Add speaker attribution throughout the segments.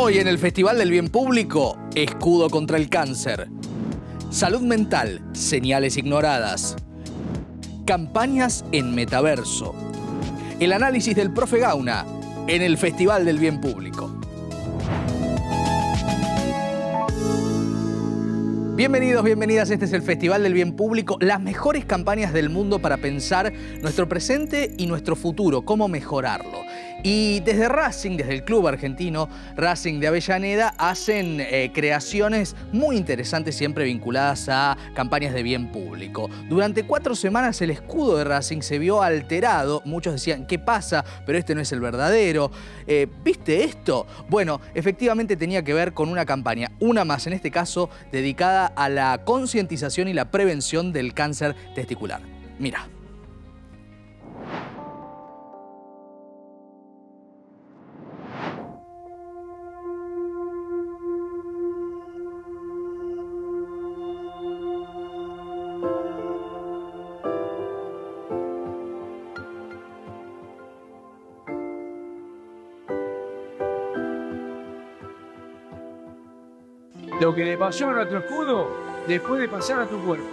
Speaker 1: Hoy en el Festival del Bien Público, escudo contra el cáncer. Salud mental, señales ignoradas. Campañas en metaverso. El análisis del profe Gauna en el Festival del Bien Público. Bienvenidos, bienvenidas. Este es el Festival del Bien Público. Las mejores campañas del mundo para pensar nuestro presente y nuestro futuro, cómo mejorarlo. Y desde Racing, desde el club argentino Racing de Avellaneda, hacen creaciones muy interesantes siempre vinculadas a campañas de bien público. Durante 4 semanas el escudo de Racing se vio alterado. Muchos decían, ¿qué pasa? Pero este no es el verdadero. ¿Viste esto? Bueno, efectivamente tenía que ver con una campaña, una más en este caso, dedicada a la concientización y la prevención del cáncer testicular. Mira.
Speaker 2: Lo que le pasó a nuestro escudo, le puede pasar a tu cuerpo.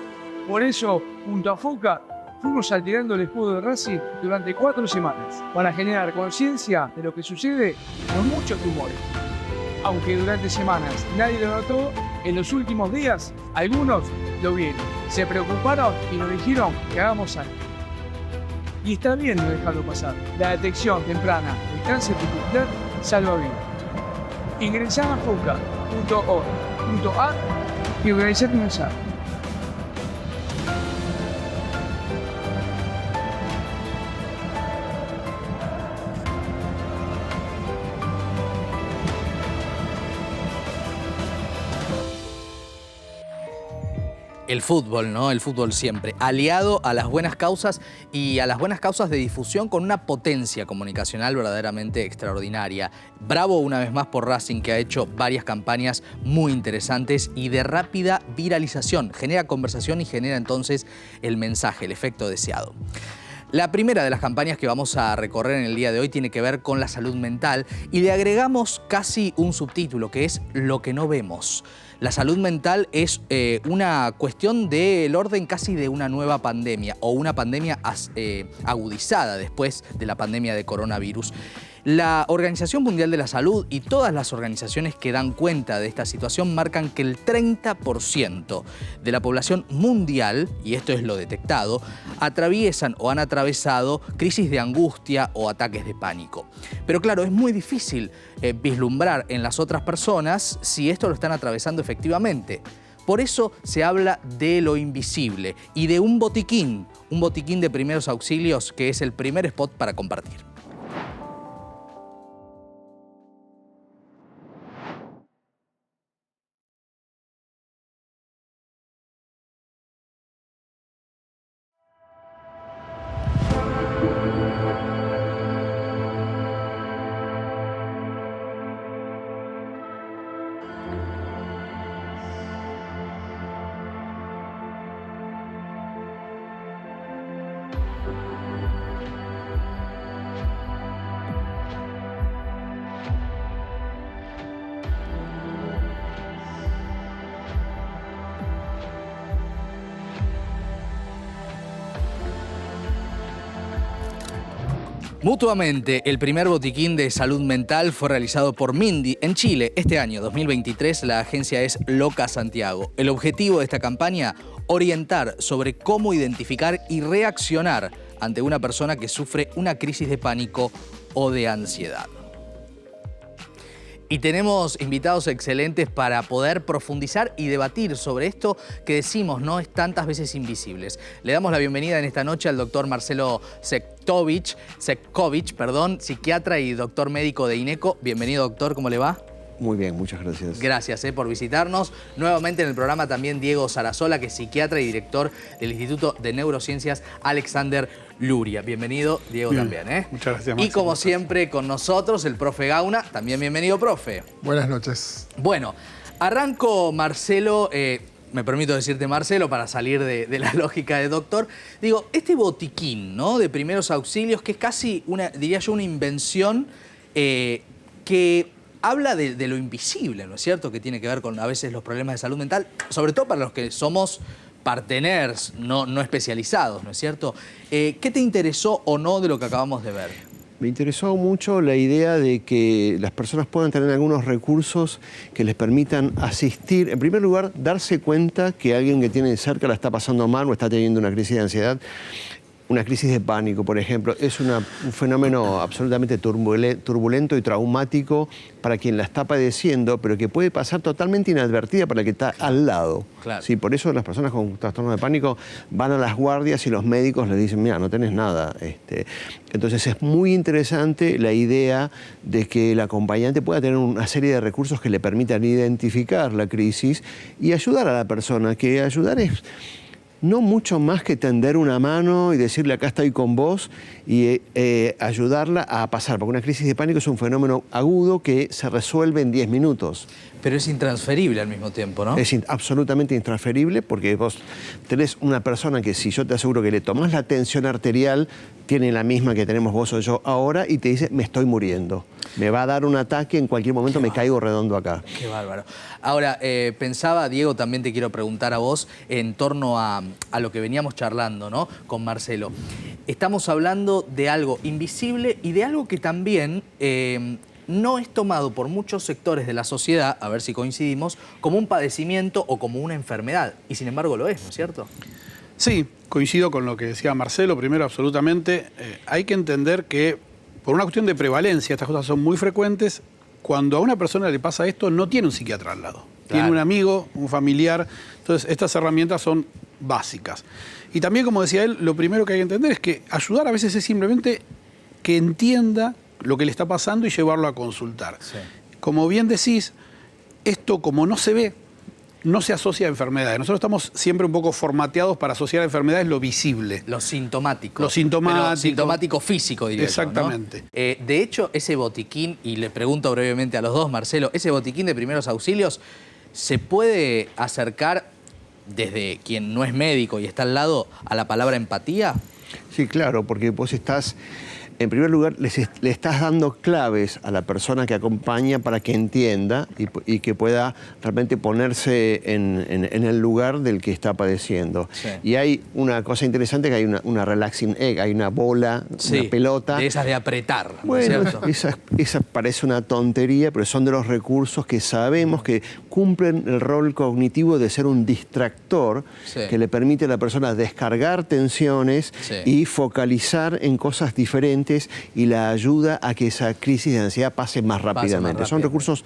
Speaker 2: Por eso, junto a FOCA, fuimos alterando el escudo de Racing durante 4 semanas para generar conciencia de lo que sucede con muchos tumores. Aunque durante semanas nadie lo notó, en los últimos días algunos lo vieron, se preocuparon y nos dijeron que hagamos algo. Y está bien no dejarlo pasar. La detección temprana del cáncer testicular salva vidas. Ingresá a foca.org.ar y organizá tu mensaje.
Speaker 1: El fútbol, ¿no? El fútbol siempre, aliado a las buenas causas y a las buenas causas de difusión con una potencia comunicacional verdaderamente extraordinaria. Bravo una vez más por Racing, que ha hecho varias campañas muy interesantes y de rápida viralización. Genera conversación y genera entonces el mensaje, el efecto deseado. La primera de las campañas que vamos a recorrer en el día de hoy tiene que ver con la salud mental y le agregamos casi un subtítulo que es Lo que no vemos. La salud mental es una cuestión del orden casi de una nueva pandemia o una pandemia agudizada después de la pandemia de coronavirus. La Organización Mundial de la Salud y todas las organizaciones que dan cuenta de esta situación marcan que el 30% de la población mundial, y esto es lo detectado, atraviesan o han atravesado crisis de angustia o ataques de pánico. Pero claro, es muy difícil vislumbrar en las otras personas si esto lo están atravesando efectivamente. Por eso se habla de lo invisible y de un botiquín de primeros auxilios que es el primer spot para compartir. Mutuamente, el primer botiquín de salud mental fue realizado por Mindy en Chile. Este año, 2023, la agencia es Loca Santiago. El objetivo de esta campaña, orientar sobre cómo identificar y reaccionar ante una persona que sufre una crisis de pánico o de ansiedad. Y tenemos invitados excelentes para poder profundizar y debatir sobre esto que decimos, ¿no? Es tantas veces invisibles. Le damos la bienvenida en esta noche al doctor Marcelo Cvetković, psiquiatra y doctor médico de INECO. Bienvenido, doctor, ¿cómo le va?
Speaker 3: Muy bien, muchas gracias.
Speaker 1: Gracias por visitarnos. Nuevamente en el programa también Diego Sarasola, que es psiquiatra y director del Instituto de Neurociencias Alexander Luria. Bienvenido, Diego, bien, también.
Speaker 4: Muchas gracias,
Speaker 1: Maxi. Y como siempre con nosotros el profe Gauna. También bienvenido, profe.
Speaker 4: Buenas noches.
Speaker 1: Bueno, arranco, Marcelo, me permito decirte Marcelo para salir de la lógica de doctor. Digo, este botiquín, ¿no?, de primeros auxilios, que es casi, diría yo, una invención que habla de lo invisible, ¿no es cierto?, que tiene que ver con a veces los problemas de salud mental, sobre todo para los que somos parteners, no especializados, ¿no es cierto? ¿Qué te interesó o no de lo que acabamos de ver?
Speaker 3: Me interesó mucho la idea de que las personas puedan tener algunos recursos que les permitan asistir. En primer lugar, darse cuenta que alguien que tiene cerca la está pasando mal o está teniendo una crisis de ansiedad. Una crisis de pánico, por ejemplo, es un fenómeno absolutamente turbulento y traumático para quien la está padeciendo, pero que puede pasar totalmente inadvertida para el que está al lado.
Speaker 1: Claro.
Speaker 3: Sí, por eso las personas con trastorno de pánico van a las guardias y los médicos les dicen, mira, no tenés nada. Entonces es muy interesante la idea de que el acompañante pueda tener una serie de recursos que le permitan identificar la crisis y ayudar a la persona, que ayudar es no mucho más que tender una mano y decirle acá estoy con vos y ayudarla a pasar, porque una crisis de pánico es un fenómeno agudo que se resuelve en 10 minutos.
Speaker 1: Pero es intransferible al mismo tiempo, ¿no?
Speaker 3: Es absolutamente intransferible porque vos tenés una persona que si yo te aseguro que le tomás la tensión arterial, tiene la misma que tenemos vos o yo ahora y te dice, me estoy muriendo. Me va a dar un ataque, en cualquier momento me caigo redondo acá.
Speaker 1: Qué bárbaro. Ahora, pensaba, Diego, también te quiero preguntar a vos en torno a lo que veníamos charlando, ¿no?, con Marcelo. Estamos hablando de algo invisible y de algo que también no es tomado por muchos sectores de la sociedad, a ver si coincidimos, como un padecimiento o como una enfermedad. Y sin embargo lo es, ¿no es cierto?
Speaker 4: Sí, coincido con lo que decía Marcelo. Primero, absolutamente, hay que entender que por una cuestión de prevalencia, estas cosas son muy frecuentes. Cuando a una persona le pasa esto, no tiene un psiquiatra al lado. Claro. Tiene un amigo, un familiar. Entonces, estas herramientas son básicas. Y también, como decía él, lo primero que hay que entender es que ayudar a veces es simplemente que entienda lo que le está pasando y llevarlo a consultar. Sí. Como bien decís, esto como no se ve, no se asocia a enfermedades. Nosotros estamos siempre un poco formateados para asociar a enfermedades lo visible.
Speaker 1: Lo sintomático.
Speaker 4: Lo sintomático.
Speaker 1: Pero sintomático físico, diría
Speaker 4: exactamente.
Speaker 1: Yo, ¿no? De hecho, ese botiquín, y le pregunto brevemente a los dos, Marcelo, ese botiquín de primeros auxilios, ¿se puede acercar desde quien no es médico y está al lado a la palabra empatía?
Speaker 3: Sí, claro, porque vos estás... En primer lugar, le estás dando claves a la persona que acompaña para que entienda y que pueda realmente ponerse en el lugar del que está padeciendo. Sí. Y hay una cosa interesante, que hay una relaxing egg, hay una bola, sí, una pelota.
Speaker 1: De esas de apretar,
Speaker 3: bueno,
Speaker 1: ¿cierto?
Speaker 3: Esa parece una tontería, pero son de los recursos que sabemos que cumplen el rol cognitivo de ser un distractor, sí, que le permite a la persona descargar tensiones, sí, y focalizar en cosas diferentes y la ayuda a que esa crisis de ansiedad pase más rápidamente. Son recursos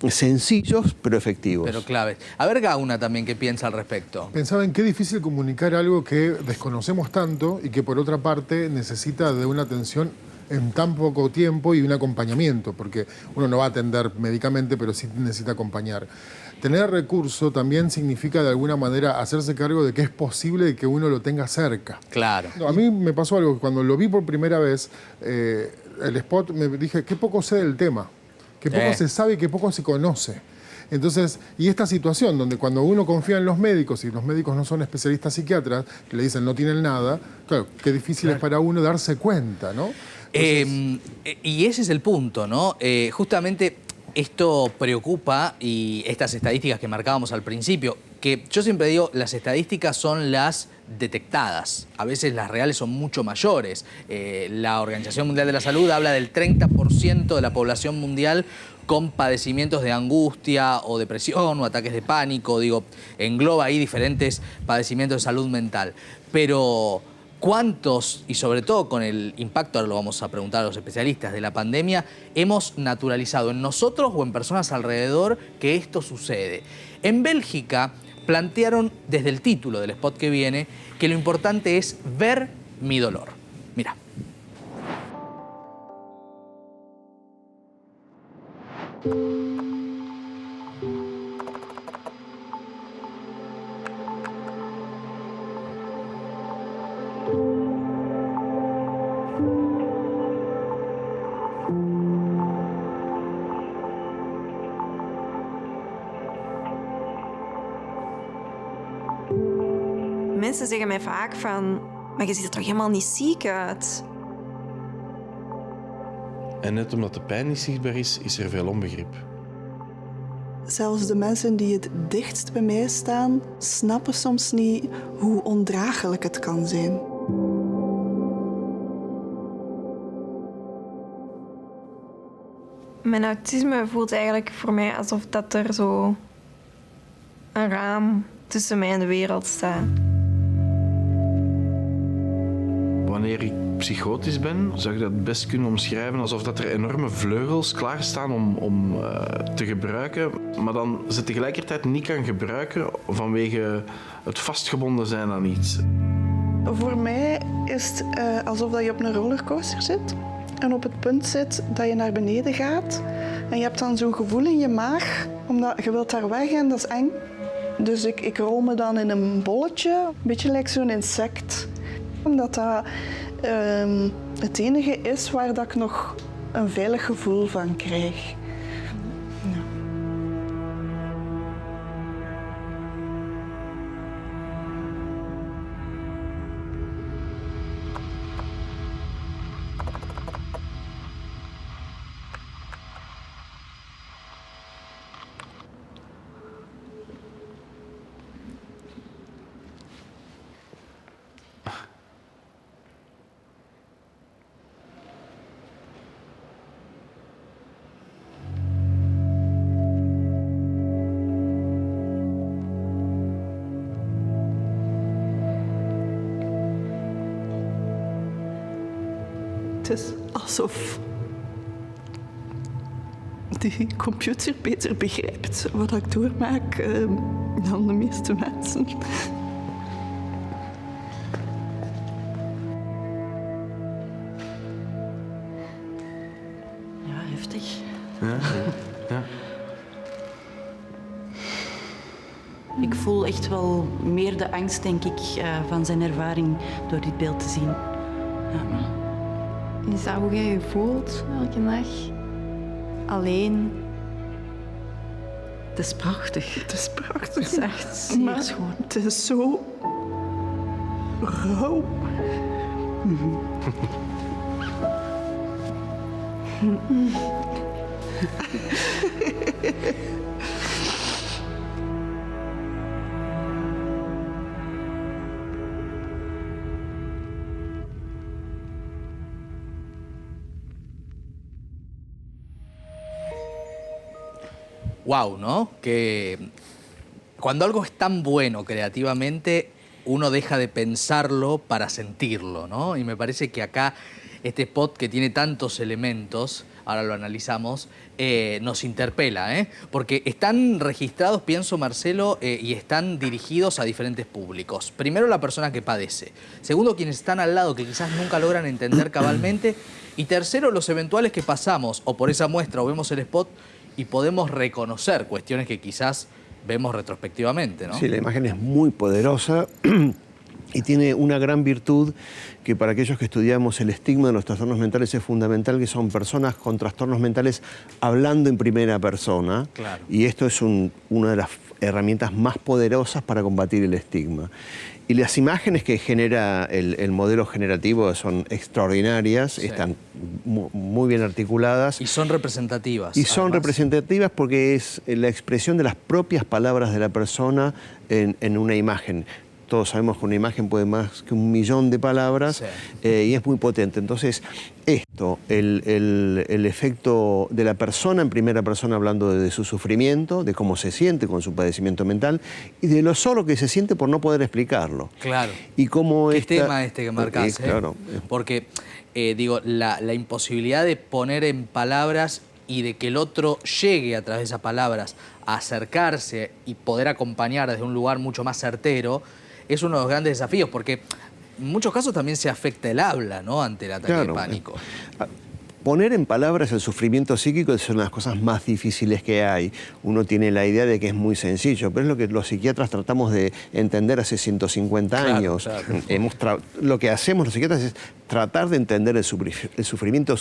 Speaker 3: sencillos, pero efectivos.
Speaker 1: Pero claves. A ver, Gauna también, ¿qué piensa al respecto?
Speaker 5: Pensaba en qué difícil comunicar algo que desconocemos tanto y que por otra parte necesita de una atención en tan poco tiempo y un acompañamiento, porque uno no va a atender médicamente, pero sí necesita acompañar. Tener recurso también significa de alguna manera hacerse cargo de que es posible que uno lo tenga cerca.
Speaker 1: Claro.
Speaker 5: No, a mí me pasó algo, que cuando lo vi por primera vez, el spot, me dije, qué poco sé del tema, qué poco se sabe y qué poco se conoce. Entonces, y esta situación donde cuando uno confía en los médicos y los médicos no son especialistas psiquiatras, que le dicen no tienen nada, claro, qué difícil es para uno darse cuenta, ¿no? Entonces,
Speaker 1: y ese es el punto, ¿no? Justamente esto preocupa, y estas estadísticas que marcábamos al principio, que yo siempre digo, las estadísticas son las detectadas. A veces las reales son mucho mayores. La Organización Mundial de la Salud habla del 30% de la población mundial con padecimientos de angustia o depresión o ataques de pánico. Digo, engloba ahí diferentes padecimientos de salud mental. Pero ¿cuántos, y sobre todo con el impacto, ahora lo vamos a preguntar a los especialistas, de la pandemia, hemos naturalizado en nosotros o en personas alrededor que esto sucede? En Bélgica plantearon desde el título del spot que viene que lo importante es ver mi dolor. Mira.
Speaker 6: Mensen zeggen mij vaak van, maar je ziet er toch helemaal niet ziek uit? En net omdat de pijn niet zichtbaar is, is er veel onbegrip.
Speaker 7: Zelfs de mensen die het dichtst bij mij staan, snappen soms niet hoe ondraaglijk het kan zijn.
Speaker 8: Mijn autisme voelt eigenlijk voor mij alsof dat er zo een raam tussen mij en de wereld staat.
Speaker 6: Wanneer ik psychotisch ben, zou ik dat het best kunnen omschrijven alsof dat er enorme vleugels klaarstaan om te gebruiken, maar dan ze tegelijkertijd niet kan gebruiken vanwege het vastgebonden zijn aan iets.
Speaker 7: Voor mij is het alsof je op een rollercoaster zit en op het punt zit dat je naar beneden gaat. En je hebt dan zo'n gevoel in je maag, omdat je wilt daar weg en dat is eng. Dus ik rol me dan in een bolletje, een beetje lijkt zo'n insect. Omdat dat het enige is waar dat ik nog een veilig gevoel van krijg. Ja. Het is alsof die computer beter begrijpt wat ik doormaak dan de meeste mensen.
Speaker 9: Ja, heftig.
Speaker 6: Ja. Ja.
Speaker 9: Ik voel echt wel meer de angst, denk ik, van zijn ervaring door dit beeld te zien. Ja.
Speaker 8: Is dat hoe jij je voelt elke dag? Alleen.
Speaker 9: Het is prachtig.
Speaker 7: Het is prachtig.
Speaker 9: Het is echt zeer
Speaker 7: Maar
Speaker 9: schoon.
Speaker 7: het is zo rauw.
Speaker 1: Wow, ¿no? Que cuando algo es tan bueno creativamente, uno deja de pensarlo para sentirlo, ¿no? Y me parece que acá este spot que tiene tantos elementos, ahora lo analizamos, nos interpela, ¿eh? Porque están registrados, pienso, Marcelo, y están dirigidos a diferentes públicos. Primero, la persona que padece. Segundo, quienes están al lado, que quizás nunca logran entender cabalmente. Y tercero, los eventuales que pasamos o por esa muestra o vemos el spot y podemos reconocer cuestiones que quizás vemos retrospectivamente, ¿no?
Speaker 3: Sí, la imagen es muy poderosa y tiene una gran virtud que para aquellos que estudiamos el estigma de los trastornos mentales es fundamental, que son personas con trastornos mentales hablando en primera persona.
Speaker 1: Claro.
Speaker 3: Y esto es una de las herramientas más poderosas para combatir el estigma. Y las imágenes que genera el modelo generativo son extraordinarias,
Speaker 1: Sí.
Speaker 3: están muy bien articuladas.
Speaker 1: Y son representativas.
Speaker 3: Y son
Speaker 1: además.
Speaker 3: representativas porque es la expresión de las propias palabras de la persona en una imagen. Todos sabemos que una imagen puede más que 1.000.000 de palabras,
Speaker 1: Sí.
Speaker 3: Y es muy potente. Entonces, esto, el efecto de la persona en primera persona hablando de su sufrimiento, de cómo se siente con su padecimiento mental y de lo solo que se siente por no poder explicarlo.
Speaker 1: Claro.
Speaker 3: Y cómo
Speaker 1: Qué tema este que marcás,
Speaker 3: claro.
Speaker 1: Porque, digo, la imposibilidad de poner en palabras y de que el otro llegue a través de esas palabras a acercarse y poder acompañar desde un lugar mucho más certero, es uno de los grandes desafíos, porque en muchos casos también se afecta el habla, ¿no?, ante el ataque de pánico.
Speaker 3: Poner en palabras el sufrimiento psíquico es una de las cosas más difíciles que hay. Uno tiene la idea de que es muy sencillo, pero es lo que los psiquiatras tratamos de entender hace 150 años.
Speaker 1: Claro.
Speaker 3: Lo que hacemos los psiquiatras es tratar de entender el sufrimiento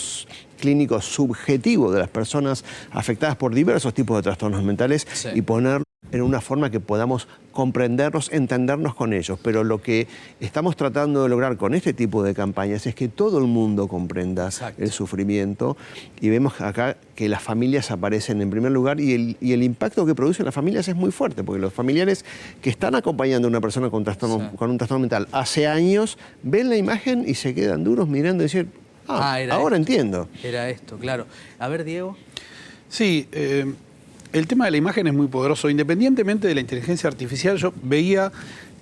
Speaker 3: clínico subjetivo de las personas afectadas por diversos tipos de trastornos mentales y ponerlo en una forma que podamos comprendernos, entendernos con ellos. Pero lo que estamos tratando de lograr con este tipo de campañas es que todo el mundo comprenda el sufrimiento, y vemos acá que las familias aparecen en primer lugar y el impacto que producen las familias es muy fuerte, porque los familiares que están acompañando a una persona con un trastorno mental hace años ven la imagen y se quedan duros mirando y dicen, ahora entiendo.
Speaker 1: Era esto, claro. A ver, Diego.
Speaker 4: Sí, el tema de la imagen es muy poderoso. Independientemente de la inteligencia artificial, yo veía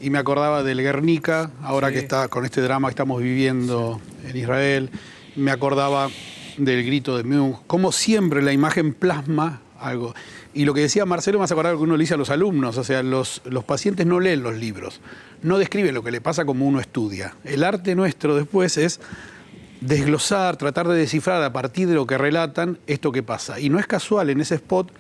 Speaker 4: y me acordaba del Guernica, ahora que está con este drama que estamos viviendo en Israel. Me acordaba del grito de Munch. Como siempre la imagen plasma algo. Y lo que decía Marcelo me hace acordar que uno le dice a los alumnos, o sea, los pacientes no leen los libros, no describen lo que le pasa como uno estudia. El arte nuestro después es desglosar, tratar de descifrar a partir de lo que relatan esto que pasa. Y no es casual en ese spot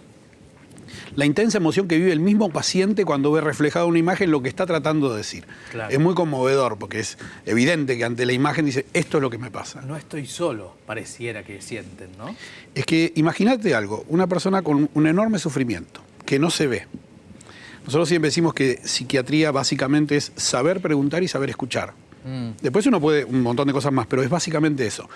Speaker 4: la intensa emoción que vive el mismo paciente cuando ve reflejada una imagen lo que está tratando de decir. Claro. Es muy conmovedor porque es evidente que ante la imagen dice, esto es lo que me pasa.
Speaker 1: No estoy solo, pareciera que sienten, ¿no?
Speaker 4: Es que imagínate algo, una persona con un enorme sufrimiento que no se ve. Nosotros siempre decimos que psiquiatría básicamente es saber preguntar y saber escuchar. Después uno puede un montón de cosas más, pero es básicamente eso.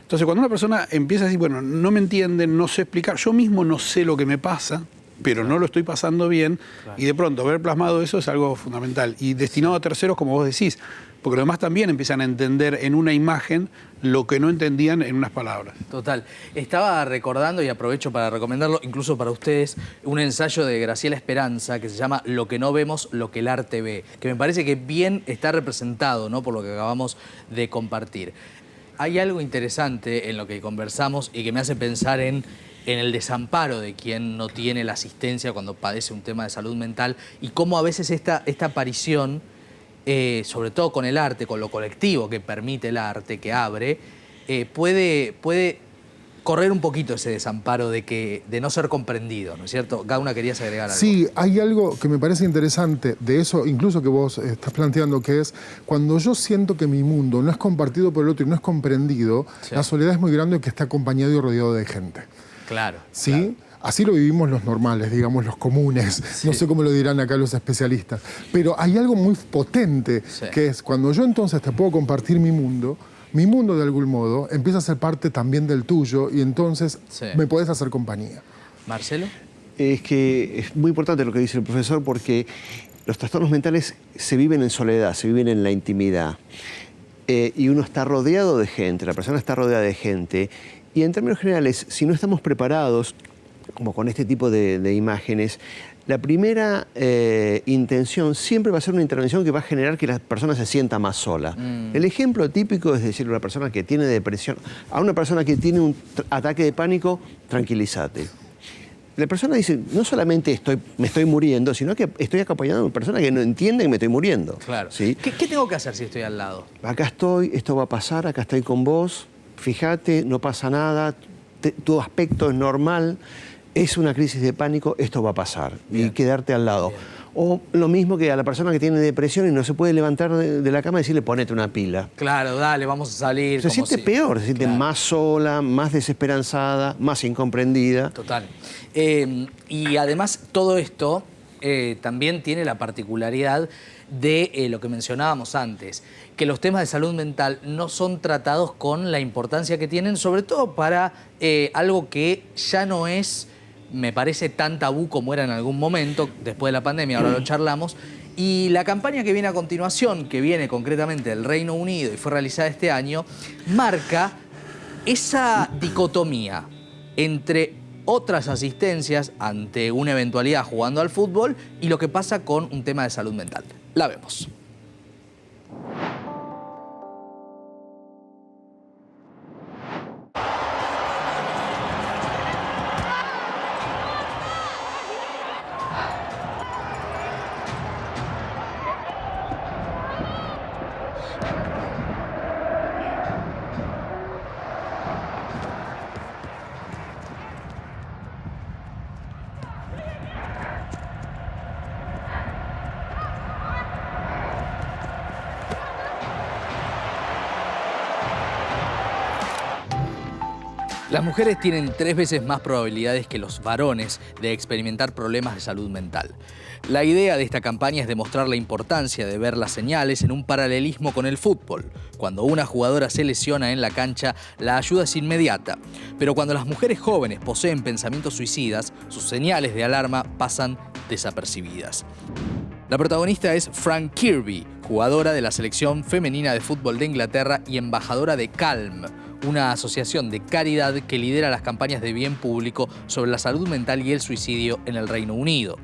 Speaker 4: Entonces cuando una persona empieza a decir, bueno, no me entienden, no sé explicar, yo mismo no sé lo que me pasa, pero no lo estoy pasando bien, y de pronto ver plasmado eso es algo fundamental y destinado a terceros, como vos decís, porque los demás también empiezan a entender en una imagen lo que no entendían en unas palabras.
Speaker 1: Total. Estaba recordando, y aprovecho para recomendarlo, incluso para ustedes, un ensayo de Graciela Esperanza que se llama Lo que no vemos, lo que el arte ve, que me parece que bien está representado, ¿no?, por lo que acabamos de compartir. Hay algo interesante en lo que conversamos y que me hace pensar en el desamparo de quien no tiene la asistencia cuando padece un tema de salud mental, y cómo a veces esta aparición, sobre todo con el arte, con lo colectivo que permite el arte, que abre, puede correr un poquito ese desamparo de no ser comprendido, ¿no es cierto? Gauna, querías agregar algo.
Speaker 5: Sí, hay algo que me parece interesante de eso, incluso que vos estás planteando, que es cuando yo siento que mi mundo no es compartido por el otro y no es comprendido, la soledad es muy grande, que está acompañado y rodeado de gente.
Speaker 1: Claro.
Speaker 5: ¿Sí?
Speaker 1: Claro.
Speaker 5: Así lo vivimos los normales, digamos, los comunes. No sé cómo lo dirán acá los especialistas. Pero hay algo muy potente, que es cuando yo entonces te puedo compartir mi mundo de algún modo empieza a ser parte también del tuyo, y entonces me podés hacer compañía.
Speaker 1: ¿Marcelo?
Speaker 3: Es que es muy importante lo que dice el profesor, porque los trastornos mentales se viven en soledad, se viven en la intimidad. Y uno está rodeado de gente, la persona está rodeada de gente. Y en términos generales, si no estamos preparados, como con este tipo de imágenes, la primera intención siempre va a ser una intervención que va a generar que la persona se sienta más sola. El ejemplo típico es decirle a una persona que tiene depresión, a una persona que tiene un ataque de pánico, tranquilízate. La persona dice, no solamente me estoy muriendo, sino que estoy acompañando a una persona que no entiende que me estoy muriendo.
Speaker 1: Claro.
Speaker 3: ¿Sí?
Speaker 1: ¿Qué tengo que hacer si estoy al lado?
Speaker 3: Acá estoy, esto va a pasar, acá estoy con vos, fíjate, no pasa nada, tu aspecto es normal, es una crisis de pánico, esto va a pasar. Bien. Y quedarte al lado. Bien. O lo mismo que a la persona que tiene depresión y no se puede levantar de la cama y decirle, ponete una pila.
Speaker 1: Claro, dale, vamos a salir.
Speaker 3: Se siente peor, se siente más sola, más desesperanzada, más incomprendida.
Speaker 1: Total. Y además todo esto también tiene la particularidad de lo que mencionábamos antes, que los temas de salud mental no son tratados con la importancia que tienen, sobre todo para algo que ya no es, me parece, tan tabú como era en algún momento, después de la pandemia, ahora lo charlamos. Y la campaña que viene a continuación, que viene concretamente del Reino Unido y fue realizada este año, marca esa dicotomía entre otras asistencias ante una eventualidad jugando al fútbol y lo que pasa con un tema de salud mental. La vemos. Las mujeres tienen 3 veces más probabilidades que los varones de experimentar problemas de salud mental. La idea de esta campaña es demostrar la importancia de ver las señales en un paralelismo con el fútbol. Cuando una jugadora se lesiona en la cancha, la ayuda es inmediata. Pero cuando las mujeres jóvenes poseen pensamientos suicidas, sus señales de alarma pasan desapercibidas. La protagonista es Fran Kirby, jugadora de la selección femenina de fútbol de Inglaterra y embajadora de Calm, una asociación de caridad que lidera las campañas de bien público sobre la salud mental y el suicidio en el Reino Unido.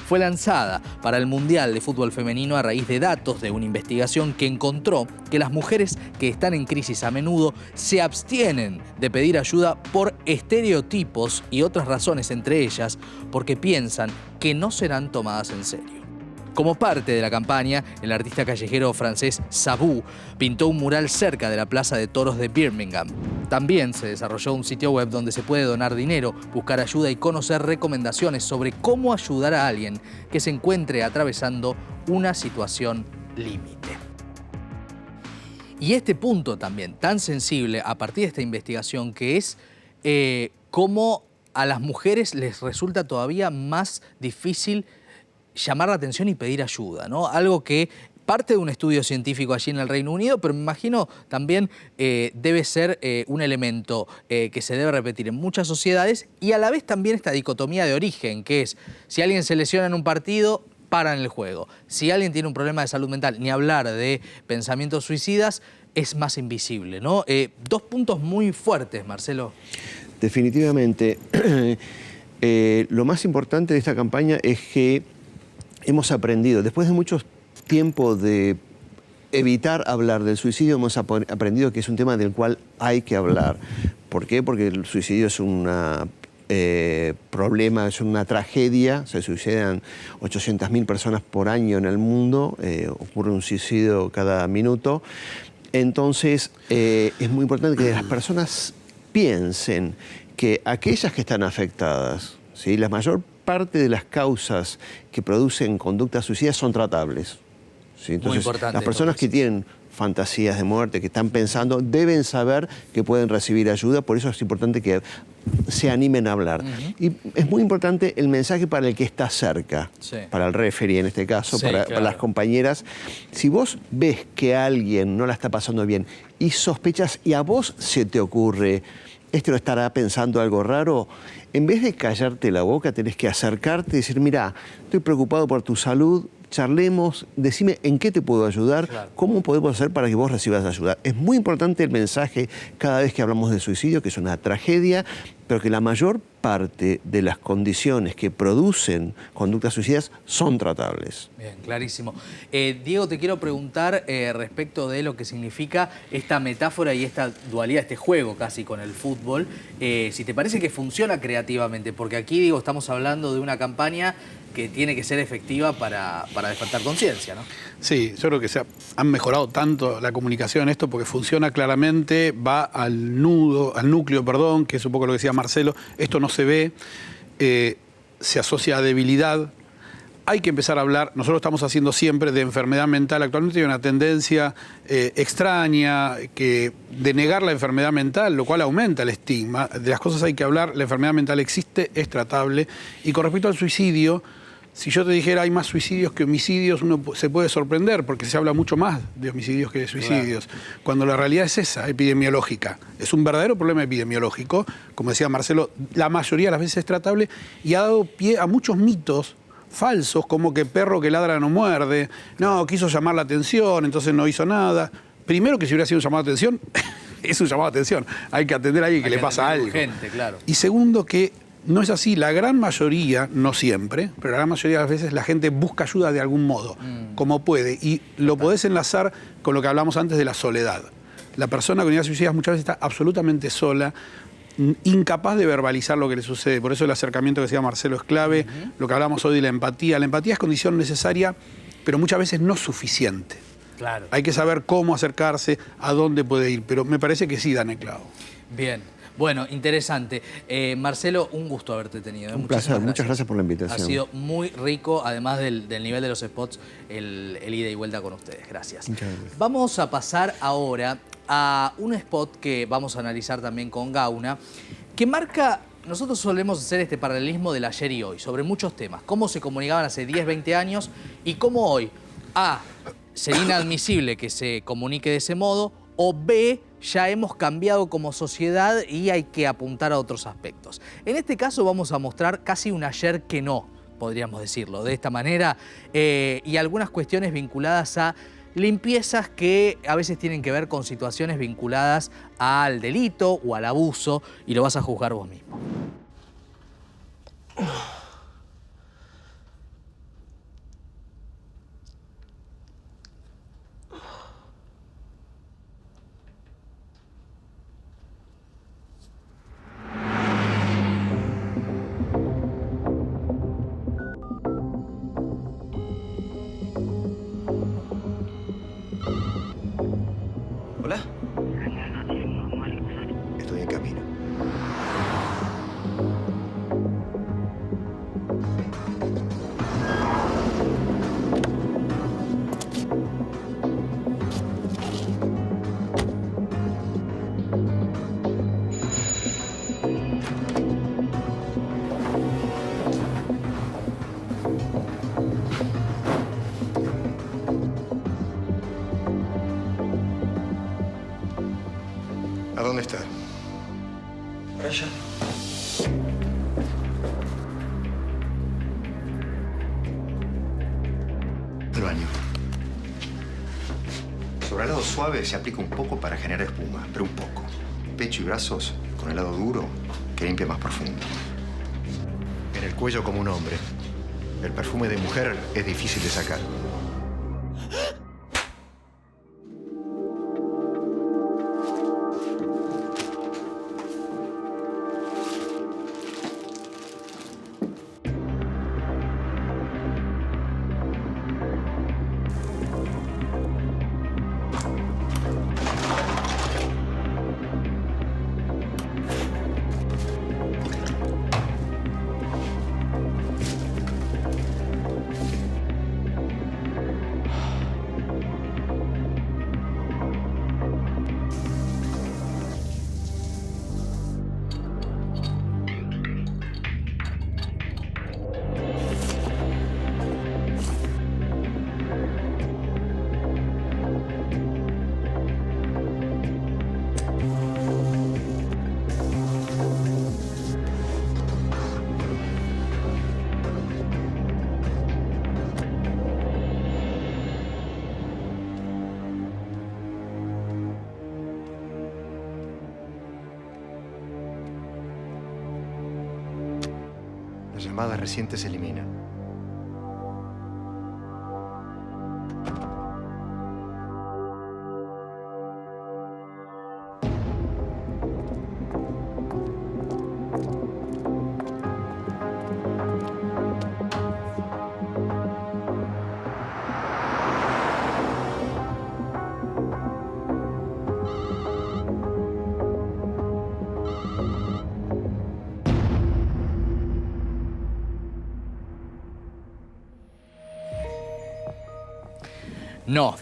Speaker 1: Fue lanzada para el Mundial de Fútbol Femenino a raíz de datos de una investigación que encontró que las mujeres que están en crisis a menudo se abstienen de pedir ayuda por estereotipos y otras razones, entre ellas porque piensan que no serán tomadas en serio. Como parte de la campaña, el artista callejero francés Sabu pintó un mural cerca de la Plaza de Toros de Birmingham. También se desarrolló un sitio web donde se puede donar dinero, buscar ayuda y conocer recomendaciones sobre cómo ayudar a alguien que se encuentre atravesando una situación límite. Y este punto también tan sensible a partir de esta investigación, que es cómo a las mujeres les resulta todavía más difícil llamar la atención y pedir ayuda, ¿no? Algo que parte de un estudio científico allí en el Reino Unido, pero me imagino también debe ser un elemento que se debe repetir en muchas sociedades, y a la vez también esta dicotomía de origen, que es si alguien se lesiona en un partido, paran el juego. Si alguien tiene un problema de salud mental, ni hablar de pensamientos suicidas, es más invisible, ¿no? 2 puntos muy fuertes, Marcelo.
Speaker 3: Definitivamente. Lo más importante de esta campaña es que hemos aprendido, después de mucho tiempo de evitar hablar del suicidio, hemos aprendido que es un tema del cual hay que hablar. ¿Por qué? Porque el suicidio es un problema, es una tragedia. Se suicidan 800.000 personas por año en el mundo, ocurre un suicidio cada minuto. Entonces, es muy importante que las personas piensen que aquellas que están afectadas, ¿sí?, la mayor parte de las causas que producen conductas suicidas son tratables. ¿Sí? Entonces, las personas que tienen fantasías de muerte, que están pensando, deben saber que pueden recibir ayuda. Por eso es importante que se animen a hablar. Y es muy importante el mensaje para el que está cerca, para el referee en este caso, para las compañeras. Si vos ves que alguien no la está pasando bien y sospechas y a vos se te ocurre, ¿este no estará pensando algo raro? En vez de callarte la boca, tenés que acercarte y decir, mira, estoy preocupado por tu salud, charlemos, decime en qué te puedo ayudar, cómo podemos hacer para que vos recibas ayuda. Es muy importante el mensaje cada vez que hablamos de suicidio, que es una tragedia, pero que la mayor parte de las condiciones que producen conductas suicidas son tratables.
Speaker 1: Bien, clarísimo. Diego, te quiero preguntar respecto de lo que significa esta metáfora y esta dualidad, este juego casi con el fútbol, si te parece que funciona creativamente, porque aquí, digo, estamos hablando de una campaña que tiene que ser efectiva para despertar conciencia, ¿no?
Speaker 4: Sí, yo creo que han mejorado tanto la comunicación en esto porque funciona claramente, va al núcleo, que es un poco lo que decía Marcelo. Esto no se ve, se asocia a debilidad. Hay que empezar a hablar, nosotros estamos haciendo siempre de enfermedad mental. Actualmente hay una tendencia extraña de negar la enfermedad mental, lo cual aumenta el estigma. De las cosas hay que hablar, la enfermedad mental existe, es tratable. Y con respecto al suicidio, si yo te dijera hay más suicidios que homicidios, uno se puede sorprender porque se habla mucho más de homicidios que de suicidios. Claro. Cuando la realidad es esa, epidemiológica. Es un verdadero problema epidemiológico. Como decía Marcelo, la mayoría de las veces es tratable y ha dado pie a muchos mitos falsos, como que perro que ladra no muerde, no, quiso llamar la atención, entonces no hizo nada. Primero, que si hubiera sido un llamado de atención, es un llamado de atención. Hay que atender a alguien que le pasa algo.
Speaker 1: Urgente, claro.
Speaker 4: Y segundo, que no es así. La gran mayoría, no siempre, pero la gran mayoría de las veces la gente busca ayuda de algún modo, como puede. Y lo podés enlazar con lo que hablamos antes de la soledad. La persona con ideas suicidas muchas veces está absolutamente sola, incapaz de verbalizar lo que le sucede. Por eso el acercamiento que decía Marcelo es clave. Lo que hablamos hoy de la empatía. La empatía es condición necesaria, pero muchas veces no suficiente.
Speaker 1: Claro.
Speaker 4: Hay que saber cómo acercarse, a dónde puede ir. Pero me parece que sí dan el clavo.
Speaker 1: Bien. Bueno, interesante. Marcelo, un gusto haberte tenido.
Speaker 3: Un placer, muchas gracias por la invitación.
Speaker 1: Ha sido muy rico, además del nivel de los spots, el ida y vuelta con ustedes. Gracias.
Speaker 3: Muchas gracias.
Speaker 1: Vamos a pasar ahora a un spot que vamos a analizar también con Gauna, que marca... Nosotros solemos hacer este paralelismo del ayer y hoy, sobre muchos temas. Cómo se comunicaban hace 10, 20 años y cómo hoy, A, sería inadmisible que se comunique de ese modo, o B, ya hemos cambiado como sociedad y hay que apuntar a otros aspectos. En este caso vamos a mostrar casi un ayer que no, podríamos decirlo de esta manera, y algunas cuestiones vinculadas a limpiezas que a veces tienen que ver con situaciones vinculadas al delito o al abuso, y lo vas a juzgar vos mismo.
Speaker 10: Hola. Estoy en camino. ¿A dónde está? Para allá. Al baño. Sobre el lado suave se aplica un poco para generar espuma, pero un poco. Pecho y brazos con el lado duro que limpia más profundo. En el cuello como un hombre. El perfume de mujer es difícil de sacar. Las llamadas recientes se eliminan.
Speaker 1: No.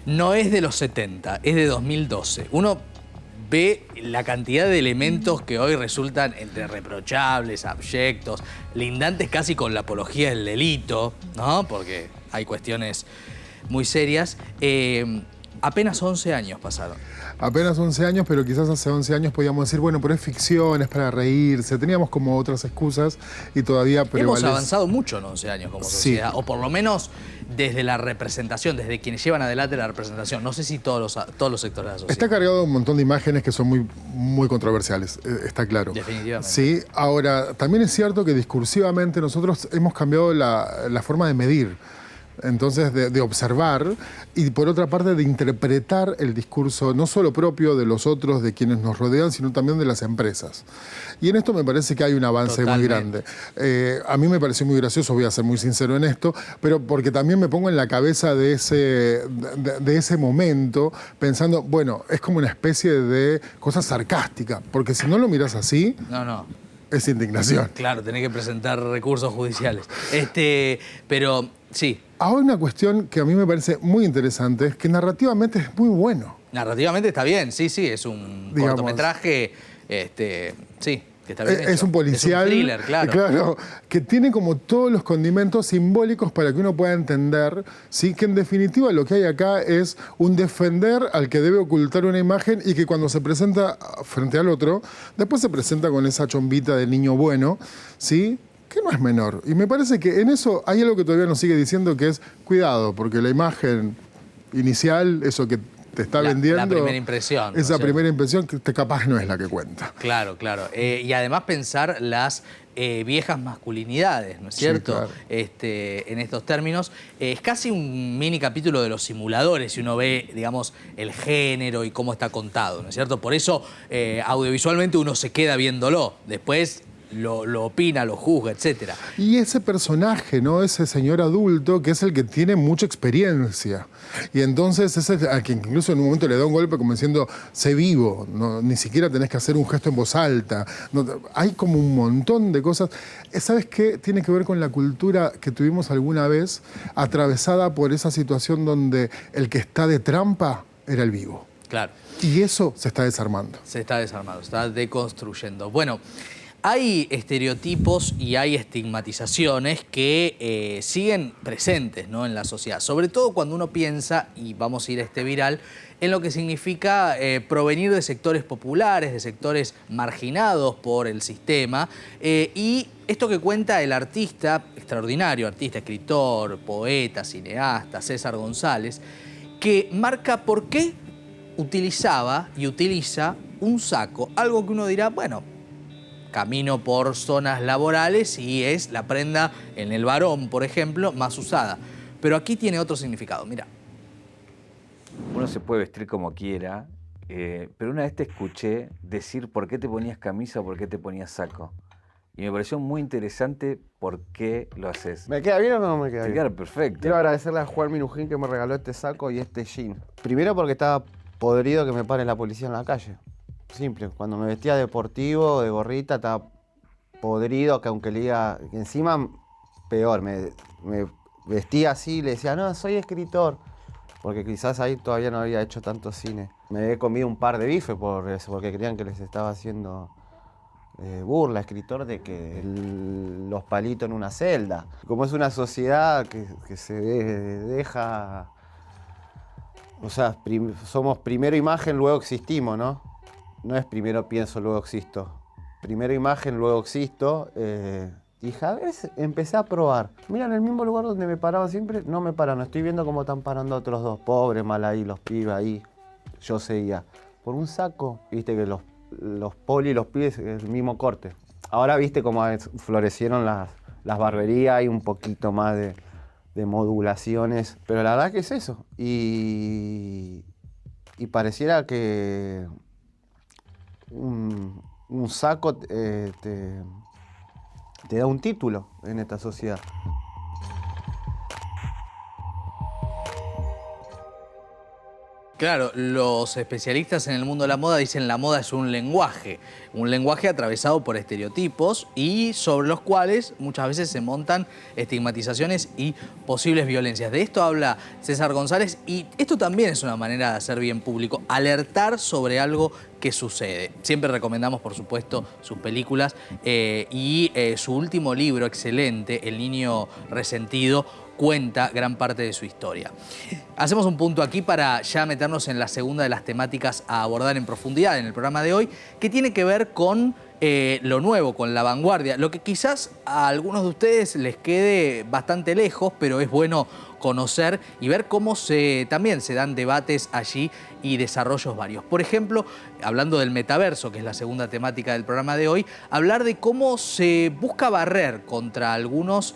Speaker 1: No es de los 70, es de 2012. Uno ve la cantidad de elementos que hoy resultan entre reprochables, abyectos, lindantes casi con la apología del delito, ¿no? Porque hay cuestiones muy serias. Apenas 11 años pasaron.
Speaker 5: Apenas 11 años, pero quizás hace 11 años podíamos decir, bueno, pero es ficción, es para reírse. Teníamos como otras excusas y todavía prevalece.
Speaker 1: Hemos avanzado mucho en 11 años como sociedad, o por lo menos desde la representación, desde quienes llevan adelante la representación. No sé si todos los sectores de la sociedad.
Speaker 5: Está cargado de un montón de imágenes que son muy controversiales, está claro.
Speaker 1: Definitivamente.
Speaker 5: Sí, ahora, también es cierto que discursivamente nosotros hemos cambiado la forma de medir. Entonces, de observar y por otra parte de interpretar el discurso no solo propio de los otros, de quienes nos rodean, sino también de las empresas. Y en esto me parece que hay un avance muy grande. A mí me pareció muy gracioso, voy a ser muy sincero en esto, pero porque también me pongo en la cabeza de ese momento pensando, bueno, es como una especie de cosa sarcástica, porque si no lo miras así...
Speaker 1: No.
Speaker 5: Es indignación.
Speaker 1: Claro, tenés que presentar recursos judiciales. Pero sí.
Speaker 5: Ahora una cuestión que a mí me parece muy interesante es que narrativamente es muy bueno.
Speaker 1: Narrativamente está bien, sí, es un cortometraje, sí, que está bien hecho.
Speaker 5: Es un policial.
Speaker 1: Es un thriller, claro.
Speaker 5: Claro, que tiene como todos los condimentos simbólicos para que uno pueda entender, ¿sí? Que en definitiva lo que hay acá es un defender al que debe ocultar una imagen y que cuando se presenta frente al otro, después se presenta con esa chombita del niño bueno, ¿sí? Que no es menor. Y me parece que en eso hay algo que todavía nos sigue diciendo, que es cuidado, porque la imagen inicial, eso que te está vendiendo...
Speaker 1: La primera impresión.
Speaker 5: Esa primera impresión que capaz no es la que cuenta.
Speaker 1: Claro. Y además pensar las viejas masculinidades, ¿no es cierto?
Speaker 5: Sí, claro.
Speaker 1: En estos términos. Es casi un mini capítulo de Los Simuladores, si uno ve, digamos, el género y cómo está contado, ¿no es cierto? Por eso, audiovisualmente uno se queda viéndolo. Después... Lo opina, lo juzga, etc.
Speaker 5: Y ese personaje, ¿no? Ese señor adulto que es el que tiene mucha experiencia. Y entonces es el a quien incluso en un momento le da un golpe como diciendo, sé vivo, no, ni siquiera tenés que hacer un gesto en voz alta. No, hay como un montón de cosas. ¿Sabes qué? Tiene que ver con la cultura que tuvimos alguna vez, atravesada por esa situación donde el que está de trampa era el vivo.
Speaker 1: Claro.
Speaker 5: Y eso se está desarmando.
Speaker 1: Se está deconstruyendo. Bueno... Hay estereotipos y hay estigmatizaciones que siguen presentes, ¿no?, en la sociedad. Sobre todo cuando uno piensa, y vamos a ir a este viral, en lo que significa provenir de sectores populares, de sectores marginados por el sistema. Y esto que cuenta el artista, extraordinario artista, escritor, poeta, cineasta, César González, que marca por qué utilizaba y utiliza un saco. Algo que uno dirá, bueno... Camino por zonas laborales y es la prenda en el varón, por ejemplo, más usada. Pero aquí tiene otro significado, mira.
Speaker 11: Uno se puede vestir como quiera, pero una vez te escuché decir por qué te ponías camisa o por qué te ponías saco. Y me pareció muy interesante por qué lo haces.
Speaker 12: ¿Me queda bien o no me queda bien?
Speaker 11: Te queda perfecto.
Speaker 12: Quiero agradecerle a Juan Minujín que me regaló este saco y este jean. Primero porque estaba podrido que me pare la policía en la calle. Simple, cuando me vestía deportivo, de gorrita, estaba podrido, que aunque le diga, que encima peor, me vestía así y le decía, no, soy escritor, porque quizás ahí todavía no había hecho tanto cine. Me he comido un par de bifes por eso, porque creían que les estaba haciendo burla, escritor, de que los palitos en una celda. Como es una sociedad que se deja, o sea, somos primero imagen, luego existimos, ¿no? No es primero pienso, luego existo. Primero imagen, luego existo. Dije, a ver, empecé a probar. Mira, en el mismo lugar donde me paraba siempre, no me paran. Estoy viendo cómo están parando otros dos. Pobres, mal ahí, los pibes ahí. Yo seguía. Por un saco, viste que los poli y los pibes, el mismo corte. Ahora viste cómo florecieron las barberías, hay un poquito más de modulaciones. Pero la verdad que es eso. Y pareciera que... Un saco te da un título en esta sociedad.
Speaker 1: Claro, los especialistas en el mundo de la moda dicen la moda es un lenguaje atravesado por estereotipos y sobre los cuales muchas veces se montan estigmatizaciones y posibles violencias. De esto habla César González y esto también es una manera de hacer bien público, alertar sobre algo que sucede. Siempre recomendamos, por supuesto, sus películas y su último libro, excelente, El niño resentido, cuenta gran parte de su historia. Hacemos un punto aquí para ya meternos en la segunda de las temáticas a abordar en profundidad en el programa de hoy, que tiene que ver con lo nuevo, con la vanguardia, lo que quizás a algunos de ustedes les quede bastante lejos, pero es bueno conocer y ver cómo también se dan debates allí y desarrollos varios. Por ejemplo, hablando del metaverso, que es la segunda temática del programa de hoy, hablar de cómo se busca barrer contra algunos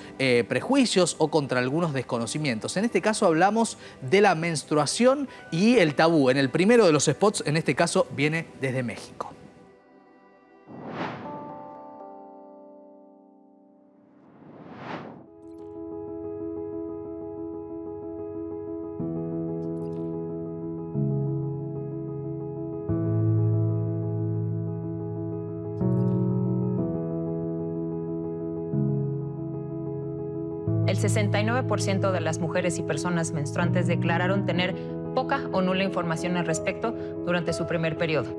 Speaker 1: prejuicios o contra algunos desconocimientos. En este caso hablamos de la menstruación y el tabú. En el primero de los spots, en este caso, viene desde México.
Speaker 13: El 69% de las mujeres y personas menstruantes declararon tener poca o nula información al respecto durante su primer periodo.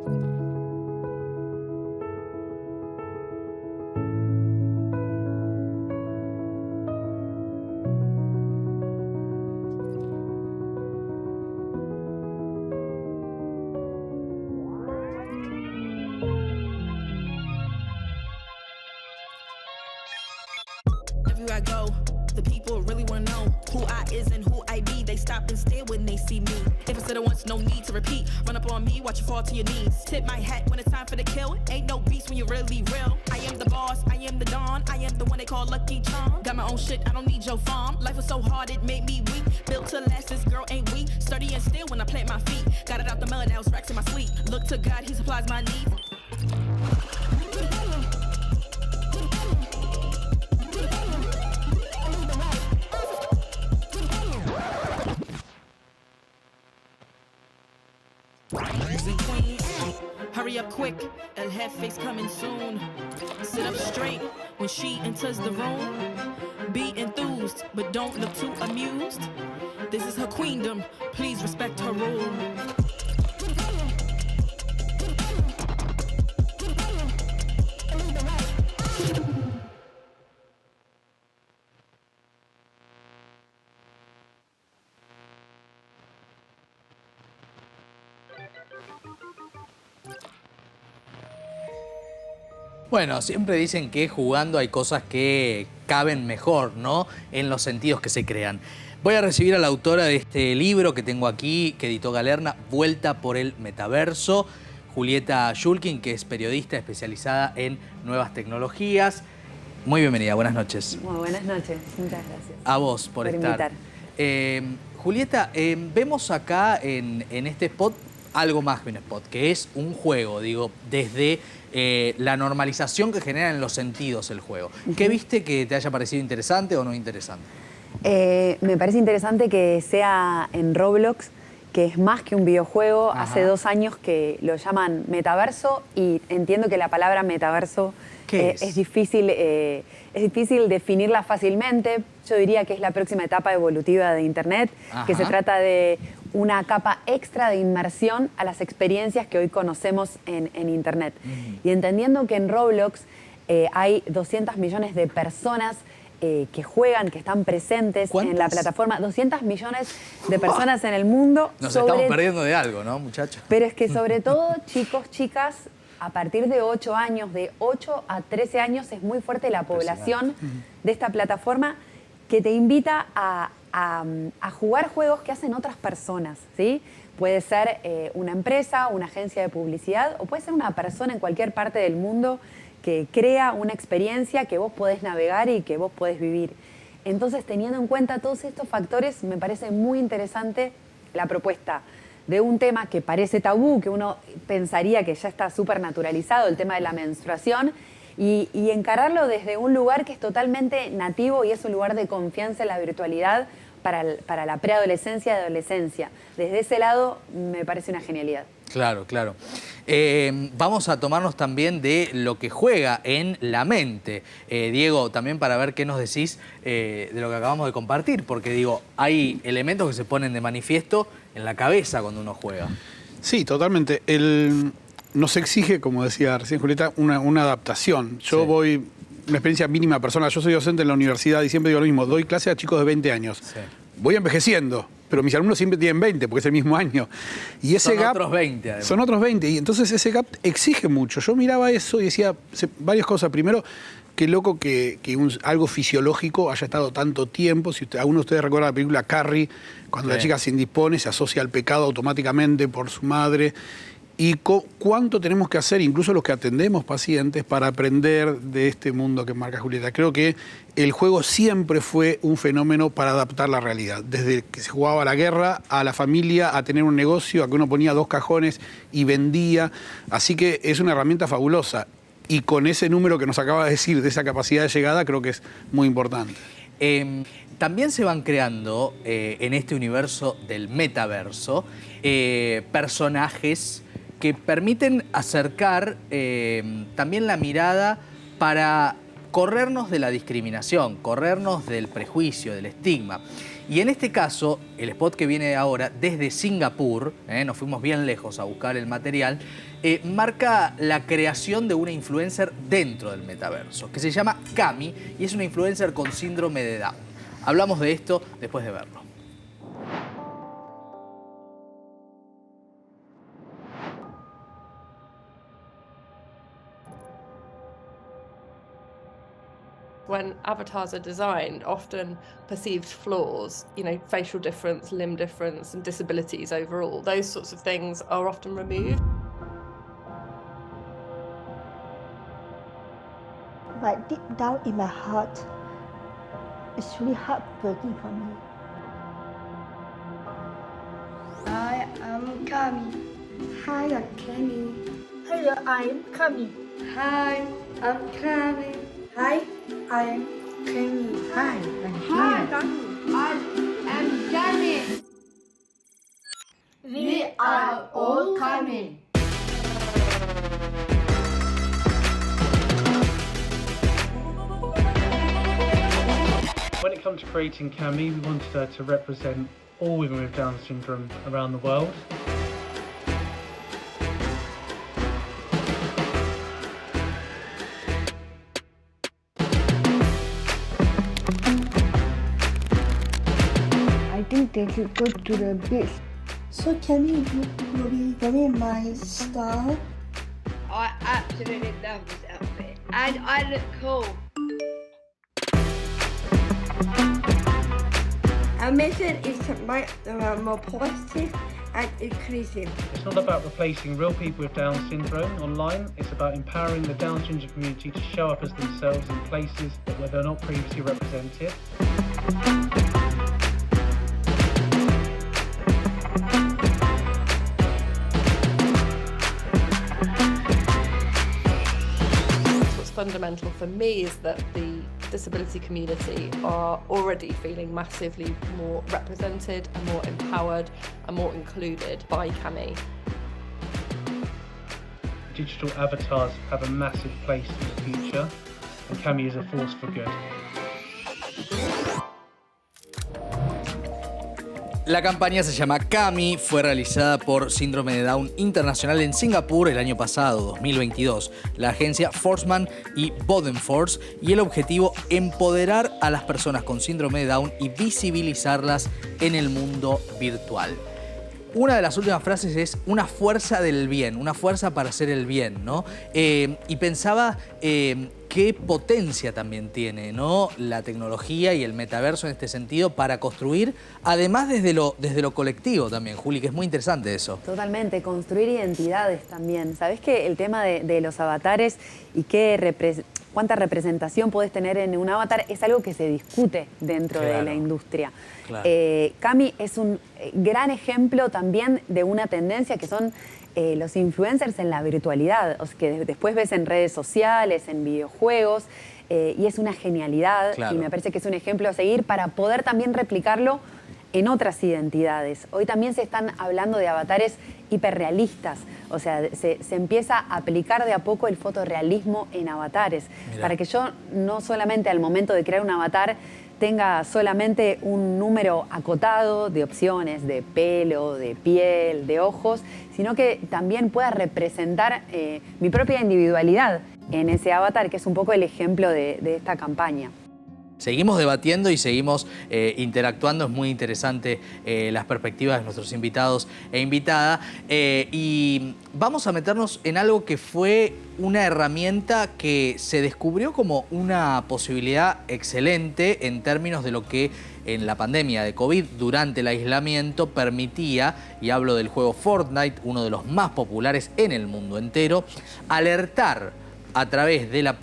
Speaker 14: Everywhere I go, the people really wanna know who I is and who I be. They stop and stare when they see me. If it's said it once, no need to repeat. Run up on me, watch you fall to your knees. Tip my hat when it's time for the kill. Ain't no beast when you're really real. I am the boss, I am the Don. I am the one they call Lucky Charm. Got my own shit, I don't need your farm. Life was so hard, it made me weak. Built to last, this girl ain't weak. Sturdy and still when I plant my feet. Got it out the mud, now it's racks in my sleep. Look to God, he supplies my needs. Hurry up quick, El Jefe's coming soon. Sit up straight when she enters the room. Be enthused, but don't look too amused. This is her queendom, please respect her rule.
Speaker 1: Bueno, siempre dicen que jugando hay cosas que caben mejor, ¿no? En los sentidos que se crean. Voy a recibir a la autora de este libro que tengo aquí, que editó Galerna, Vuelta por el Metaverso, Julieta Shulkin, que es periodista especializada en nuevas tecnologías. Muy bienvenida, buenas noches.
Speaker 15: Muy buenas noches, muchas gracias.
Speaker 1: A vos por estar. Julieta, vemos acá en este spot algo más que un spot, que es un juego, digo, desde la normalización que genera en los sentidos el juego. ¿Qué viste que te haya parecido interesante o no interesante?
Speaker 15: Me parece interesante que sea en Roblox, que es más que un videojuego. Ajá. Hace 2 años que lo llaman metaverso y entiendo que la palabra metaverso es difícil definirla fácilmente. Yo diría que es la próxima etapa evolutiva de Internet, Ajá. que se trata de una capa extra de inmersión a las experiencias que hoy conocemos en Internet. Y entendiendo que en Roblox hay 200 millones de personas que juegan, que están presentes en la plataforma. 200 millones de personas en el mundo.
Speaker 1: Nos estamos perdiendo de algo, ¿no, muchachos?
Speaker 15: Pero es que sobre todo, chicos, chicas, a partir de 8 años, de 8 a 13 años, es muy fuerte la población de esta plataforma que te invita a jugar juegos que hacen otras personas, ¿sí? Puede ser una empresa, una agencia de publicidad o puede ser una persona en cualquier parte del mundo que crea una experiencia que vos podés navegar y que vos podés vivir. Entonces, teniendo en cuenta todos estos factores, me parece muy interesante la propuesta de un tema que parece tabú, que uno pensaría que ya está súper naturalizado, el tema de la menstruación, y encararlo desde un lugar que es totalmente nativo y es un lugar de confianza en la virtualidad para la preadolescencia y adolescencia. Desde ese lado me parece una genialidad.
Speaker 1: Claro, claro. Vamos a tomarnos también de lo que juega en la mente. Diego, también para ver qué nos decís de lo que acabamos de compartir, porque digo, hay elementos que se ponen de manifiesto en la cabeza cuando uno juega.
Speaker 4: Sí, totalmente. Nos exige, como decía recién Julieta, una adaptación. Yo voy... Una experiencia mínima personal. Yo soy docente en la universidad y siempre digo lo mismo. Doy clase a chicos de 20 años. Sí. Voy envejeciendo, pero mis alumnos siempre tienen 20 porque es el mismo año. Y ese
Speaker 1: son otros 20, además.
Speaker 4: Son otros 20. Y entonces ese gap exige mucho. Yo miraba eso y decía varias cosas. Primero, qué loco que algo fisiológico haya estado tanto tiempo. Si alguno de ustedes recuerda la película Carrie, cuando la chica se indispone, se asocia al pecado automáticamente por su madre. Y cuánto tenemos que hacer, incluso los que atendemos pacientes, para aprender de este mundo que marca Julieta. Creo que el juego siempre fue un fenómeno para adaptar la realidad. Desde que se jugaba a la guerra, a la familia, a tener un negocio, a que uno ponía 2 cajones y vendía. Así que es una herramienta fabulosa. Y con ese número que nos acaba de decir, de esa capacidad de llegada, creo que es muy importante.
Speaker 1: También se van creando en este universo del metaverso personajes que permiten acercar también la mirada para corrernos de la discriminación, corrernos del prejuicio, del estigma. Y en este caso, el spot que viene ahora, desde Singapur, nos fuimos bien lejos a buscar el material, marca la creación de una influencer dentro del metaverso, que se llama Cami, y es una influencer con síndrome de Down. Hablamos de esto después de verlo.
Speaker 16: When avatars are designed, often perceived flaws, facial difference, limb difference, and disabilities overall, those sorts of things are often removed.
Speaker 17: But deep down in my heart, it's really heartbreaking for me.
Speaker 18: Hi, I'm Kami.
Speaker 17: Hi, I'm Kami.
Speaker 18: Hello, I'm Kami. Hi, I'm Kami. Hi, I'm Kami.
Speaker 17: Hi, I'm Kami.
Speaker 18: I'm Kami. We are all Kami.
Speaker 19: When it comes to creating Cami, we wanted her to represent all women with Down syndrome around the world.
Speaker 17: I think they should go to the beach. So Kami will be very my style.
Speaker 18: I absolutely love this outfit, and I look cool. Our mission is to make the world more positive and inclusive.
Speaker 19: It's not about replacing real people with Down syndrome online. It's about empowering the Down syndrome community to show up as themselves in places where they're not previously represented.
Speaker 16: What's fundamental for me is that the disability community are already feeling massively more represented and more empowered and more included by Cami.
Speaker 19: Digital avatars have a massive place in the future, and Cami is a force for good.
Speaker 1: La campaña se llama Cami, fue realizada por Síndrome de Down Internacional en Singapur el año pasado, 2022. La agencia Forsman y Bodenforce, y el objetivo, empoderar a las personas con síndrome de Down y visibilizarlas en el mundo virtual. Una de las últimas frases es una fuerza del bien, una fuerza para hacer el bien, ¿no? Y pensaba qué potencia también tiene, ¿no?, la tecnología y el metaverso en este sentido para construir, además desde lo colectivo también, Juli, que es muy interesante eso.
Speaker 15: Totalmente, construir identidades también. ¿Sabés que el tema de los avatares y cuánta representación podés tener en un avatar es algo que se discute dentro de la industria?
Speaker 1: Claro.
Speaker 15: Cami es un gran ejemplo también de una tendencia que son los influencers en la virtualidad, o sea, que después ves en redes sociales, en videojuegos, y es una genialidad, y me parece que es un ejemplo a seguir para poder también replicarlo en otras identidades. Hoy también se están hablando de avatares hiperrealistas, o sea, se empieza a aplicar de a poco el fotorrealismo en avatares, para que yo no solamente al momento de crear un avatar tenga solamente un número acotado de opciones de pelo, de piel, de ojos, sino que también pueda representar mi propia individualidad en ese avatar, que es un poco el ejemplo de esta campaña.
Speaker 1: seguimos debatiendo y seguimos interactuando. Es muy interesante las perspectivas de nuestros invitados e invitada. Y vamos a meternos en algo que fue una herramienta que se descubrió como una posibilidad excelente en términos de lo que en la pandemia de COVID, durante el aislamiento, permitía, y hablo del juego Fortnite, uno de los más populares en el mundo entero, alertar a través de la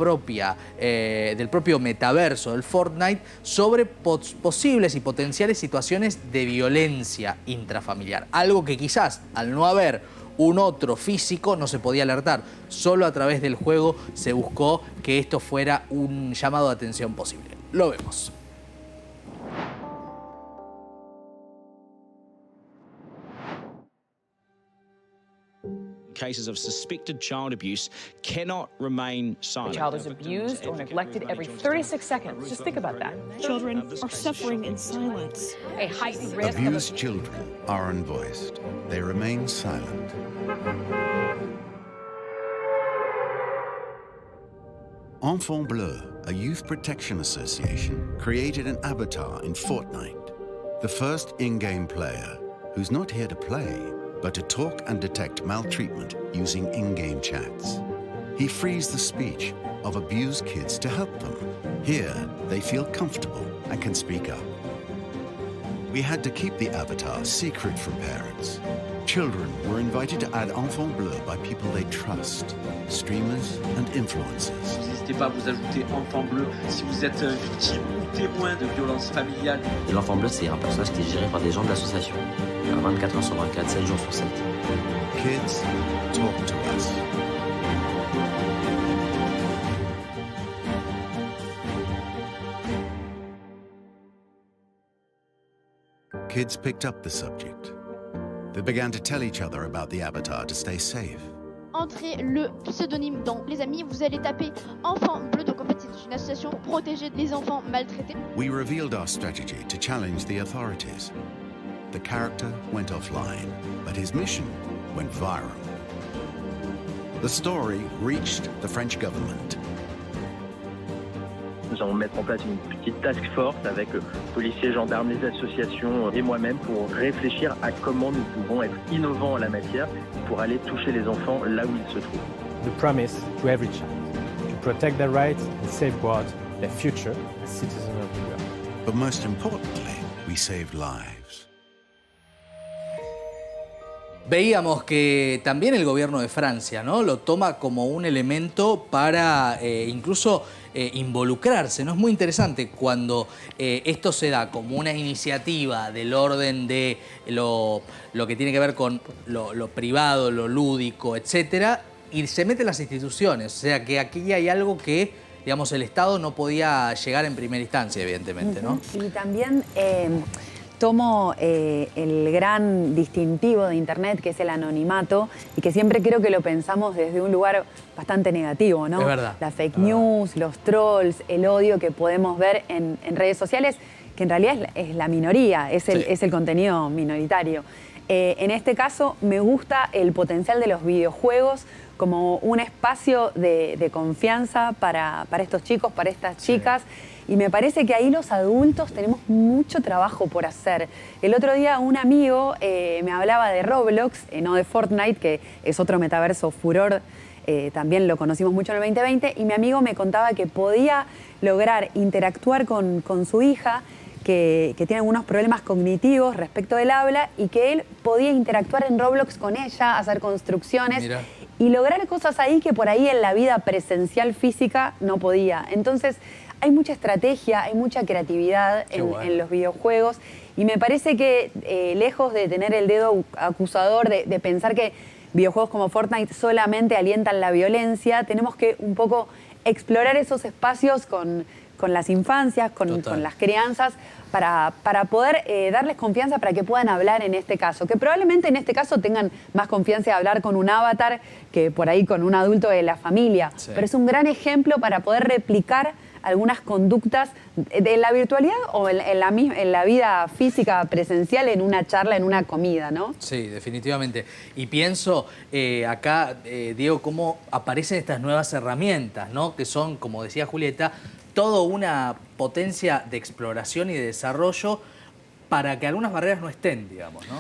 Speaker 1: del propio metaverso del Fortnite sobre posibles y potenciales situaciones de violencia intrafamiliar. Algo que quizás, al no haber un otro físico, no se podía alertar. Solo a través del juego se buscó que esto fuera un llamado de atención posible. Lo vemos.
Speaker 20: Cases of suspected child abuse cannot remain silent.
Speaker 21: A child is abused or neglected every 36 seconds. Just think about that.
Speaker 22: Children are suffering in silence.
Speaker 21: A heightened risk.
Speaker 23: Abused children are unvoiced. They remain silent. Enfant Bleu, a youth protection association, created an avatar in Fortnite. The first in-game player who's not here to play, but to talk and detect maltreatment using in-game chats. He frees the speech of abused kids to help them. Here, they feel comfortable and can speak up. We had to keep the avatar secret from parents. Children were invited to add Enfant Bleu by people they trust, streamers and influencers.
Speaker 24: N'hésitez pas à vous ajouter Enfant Bleu si vous êtes victime ou témoin de violences familiales.
Speaker 25: Et l'Enfant Bleu, c'est un personnage qui est géré par des gens de l'association. 24 heures sur 24, 7 jours sur 7.
Speaker 23: Kids, talk to us. Kids picked up the subject. They began to tell each other about the avatar to stay safe.
Speaker 26: Entrez le pseudonyme dans les amis, vous allez taper Enfant Bleu, donc en fait c'est une association pour protéger les enfants maltraités.
Speaker 23: We revealed our strategy to challenge the authorities. The character went offline, but his mission went viral. The story reached the French government.
Speaker 27: Nous allons mettre en place une petite task force avec policiers, gendarmes, les associations et moi-même pour réfléchir à comment nous pouvons être innovants en la matière pour aller toucher les enfants là où ils se trouvent.
Speaker 28: The promise to every child to protect their rights and safeguard their future as citizens of the world.
Speaker 23: But most importantly, we saved lives.
Speaker 1: Veíamos que también el gobierno de Francia, ¿no?, lo toma como un elemento para incluso involucrarse, ¿no? Es muy interesante cuando esto se da como una iniciativa del orden de lo que tiene que ver con lo privado, lo lúdico, etcétera, y se meten las instituciones. O sea que aquí hay algo que, digamos, el Estado no podía llegar en primera instancia, evidentemente, ¿no?
Speaker 15: Y también tomo el gran distintivo de Internet, que es el anonimato, y que siempre creo que lo pensamos desde un lugar bastante negativo, ¿no?
Speaker 1: Es verdad.
Speaker 15: La fake news, los trolls, el odio que podemos ver en redes sociales, que en realidad es la minoría, es el contenido minoritario. En este caso, me gusta el potencial de los videojuegos como un espacio de confianza para estos chicos, para estas chicas. Y me parece que ahí los adultos tenemos mucho trabajo por hacer. El otro día un amigo me hablaba de Roblox, no de Fortnite, que es otro metaverso furor, también lo conocimos mucho en el 2020, y mi amigo me contaba que podía lograr interactuar con su hija, que tiene algunos problemas cognitivos respecto del habla, y que él podía interactuar en Roblox con ella, hacer construcciones. Mira. Y lograr cosas ahí que por ahí en la vida presencial física no podía. Entonces, hay mucha estrategia, hay mucha creatividad en los videojuegos, y me parece que lejos de tener el dedo acusador de pensar que videojuegos como Fortnite solamente alientan la violencia, tenemos que un poco explorar esos espacios con las infancias, con las crianzas, para poder darles confianza para que puedan hablar en este caso. Que probablemente en este caso tengan más confianza de hablar con un avatar que por ahí con un adulto de la familia. Sí. Pero es un gran ejemplo para poder replicar algunas conductas de la virtualidad o en la vida física presencial, en una charla, en una comida, ¿no?
Speaker 1: Sí, definitivamente. Y pienso acá, Diego, cómo aparecen estas nuevas herramientas, ¿no? Que son, como decía Julieta, toda una potencia de exploración y de desarrollo para que algunas barreras no estén, digamos, ¿no?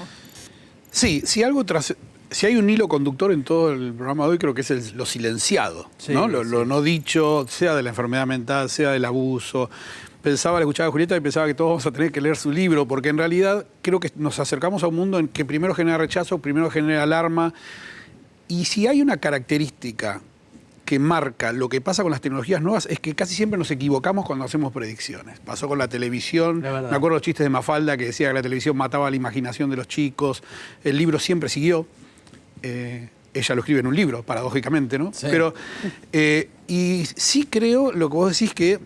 Speaker 4: Sí, si hay un hilo conductor en todo el programa de hoy, creo que es lo silenciado,
Speaker 1: Sí,
Speaker 4: ¿no?
Speaker 1: sí.
Speaker 4: Lo no dicho, sea de la enfermedad mental, sea del abuso. La escuchaba a Julieta y pensaba que todos vamos a tener que leer su libro, porque en realidad creo que nos acercamos a un mundo en que primero genera rechazo, primero genera alarma. Y si hay una característica que marca lo que pasa con las tecnologías nuevas, es que casi siempre nos equivocamos cuando hacemos predicciones. Pasó con la televisión, me acuerdo los chistes de Mafalda que decía que la televisión mataba la imaginación de los chicos, el libro siempre siguió. Ella lo escribe en un libro, paradójicamente, ¿no?
Speaker 1: Sí.
Speaker 4: Pero, y sí creo lo que vos decís, que